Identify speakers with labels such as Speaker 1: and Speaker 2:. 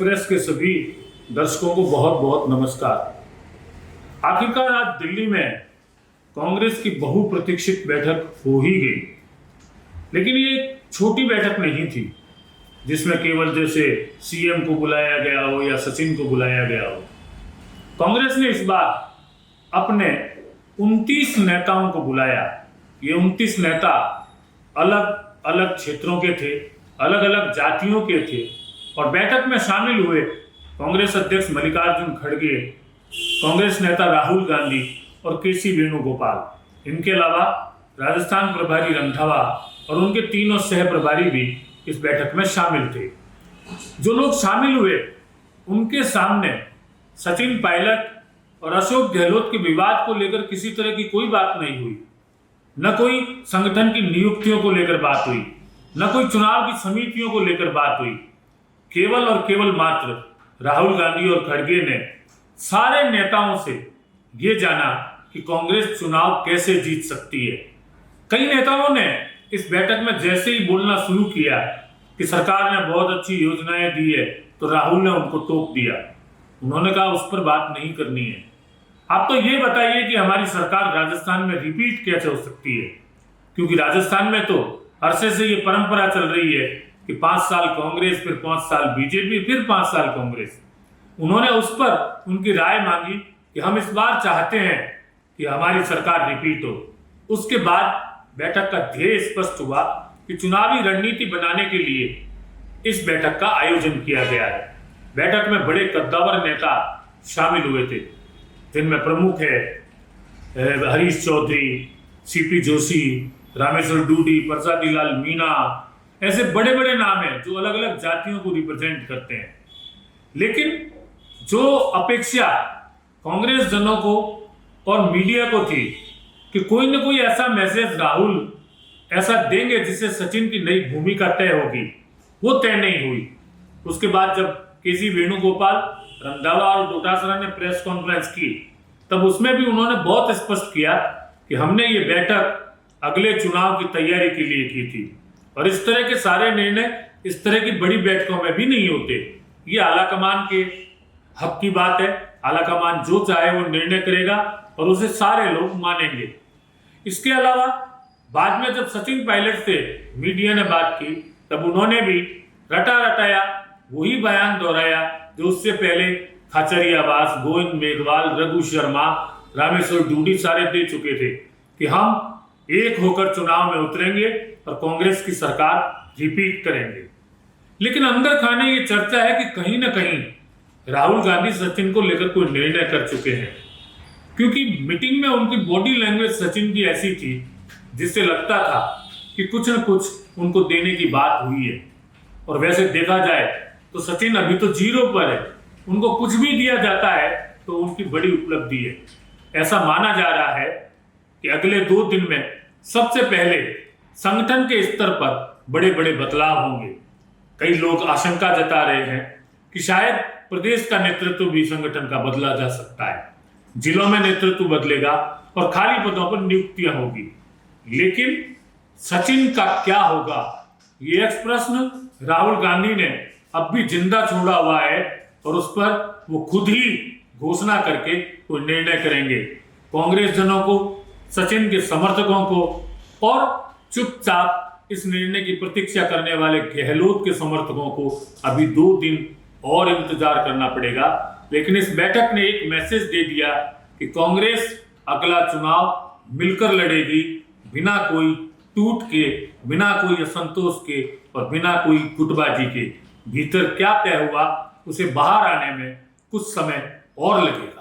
Speaker 1: Express के सभी दर्शकों को बहुत बहुत नमस्कार। आखिरकार आज दिल्ली में कांग्रेस की बहुप्रतीक्षित बैठक हो ही गई, लेकिन ये एक छोटी बैठक नहीं थी जिसमें केवल जैसे सीएम को बुलाया गया हो या सचिन को बुलाया गया हो। कांग्रेस ने इस बार अपने 29 नेताओं को बुलाया। ये 29 नेता अलग अलग क्षेत्रों के थे, अलग अलग जातियों के थे और बैठक में शामिल हुए कांग्रेस अध्यक्ष मल्लिकार्जुन खड़गे, कांग्रेस नेता राहुल गांधी और केसी वेणुगोपाल। इनके अलावा राजस्थान प्रभारी रंधावा और उनके तीनों सह प्रभारी भी इस बैठक में शामिल थे। जो लोग शामिल हुए उनके सामने सचिन पायलट और अशोक गहलोत के विवाद को लेकर किसी तरह की कोई बात नहीं हुई, न कोई संगठन की नियुक्तियों को लेकर बात हुई, न कोई चुनाव की समितियों को लेकर बात हुई। केवल और केवल मात्र राहुल गांधी और खड़गे ने सारे नेताओं से ये जाना कि कांग्रेस चुनाव कैसे जीत सकती है। कई नेताओं ने इस बैठक में जैसे ही बोलना शुरू किया कि सरकार ने बहुत अच्छी योजनाएं दी है, तो राहुल ने उनको टोक दिया। उन्होंने कहा उस पर बात नहीं करनी है, आप तो ये बताइए कि हमारी सरकार राजस्थान में रिपीट कैसे हो सकती है, क्योंकि राजस्थान में तो अरसे से ये परंपरा चल रही है कि 5 साल कांग्रेस, फिर 5 साल बीजेपी, फिर 5 साल कांग्रेस। उन्होंने उस पर उनकी राय मांगी कि हम इस बार चाहते हैं कि हमारी सरकार रिपीट हो। उसके बाद बैठक का ध्येय स्पष्ट हुआ कि चुनावी रणनीति बनाने के लिए इस बैठक का आयोजन किया गया है। बैठक में बड़े कद्दावर नेता शामिल हुए थे, जिनमें प्रमुख है हरीश चौधरी, सीपी जोशी, रामेश्वर डूडी, प्रसादी लाल मीणा। ऐसे बड़े बड़े नाम हैं जो अलग अलग जातियों को रिप्रेजेंट करते हैं। लेकिन जो अपेक्षा कांग्रेस जनों को और मीडिया को थी कि कोई न कोई ऐसा मैसेज राहुल ऐसा देंगे जिससे सचिन की नई भूमिका तय होगी, वो तय नहीं हुई। उसके बाद जब केसी वेणुगोपाल, रंधावा और डोटासरा ने प्रेस कॉन्फ्रेंस की, तब उसमें भी उन्होंने बहुत स्पष्ट किया कि हमने ये बैठक अगले चुनाव की तैयारी के लिए की थी और इस तरह के सारे निर्णय इस तरह की बड़ी बैठकों में भी नहीं होते। ये आलाकमान के हक की बात है। आलाकमान जो चाहे वो निर्णय करेगा और उसे सारे लोग मानेंगे। इसके अलावा बाद में जब सचिन पायलट से मीडिया ने बात की, तब उन्होंने भी रटा रटाया वही बयान दोहराया जो उससे पहले खाचरियावास, गोविंद मेघवाल, रघु शर्मा, रामेश्वर डूडी सारे दे चुके थे कि हम एक होकर चुनाव में उतरेंगे और कांग्रेस की सरकार रिपीट करेंगे। लेकिन अंदर खाने ये चर्चा है कि कहीं ना कहीं राहुल गांधी सचिन को लेकर कोई निर्णय कर चुके हैं, क्योंकि मीटिंग में उनकी बॉडी लैंग्वेज सचिन की ऐसी थी जिससे लगता था कि कुछ न कुछ उनको देने की बात हुई है। और वैसे देखा जाए तो सचिन अभी तो 0 पर है, उनको कुछ भी दिया जाता है तो उनकी बड़ी उपलब्धि है। ऐसा माना जा रहा है कि अगले 2 दिन में सबसे पहले संगठन के स्तर पर बड़े बड़े बदलाव होंगे। कई लोग आशंका जता रहे हैं कि शायद प्रदेश का नेतृत्व भी संगठन का बदला जा सकता है, जिलों में नेतृत्व बदलेगा और खाली पदों पर नियुक्तियां होगी। लेकिन सचिन का क्या होगा, ये एक प्रश्न राहुल गांधी ने अब भी जिंदा छोड़ा हुआ है और उस पर वो खुद ही घोषणा करके कोई निर्णय करेंगे। कांग्रेस जनों को, सचिन के समर्थकों को और चुपचाप इस निर्णय की प्रतीक्षा करने वाले गहलोत के समर्थकों को अभी 2 दिन और इंतजार करना पड़ेगा। लेकिन इस बैठक ने एक मैसेज दे दिया कि कांग्रेस अगला चुनाव मिलकर लड़ेगी, बिना कोई टूट के, बिना कोई असंतोष के और बिना कोई गुटबाजी के। भीतर क्या तय हुआ उसे बाहर आने में कुछ समय और लगेगा।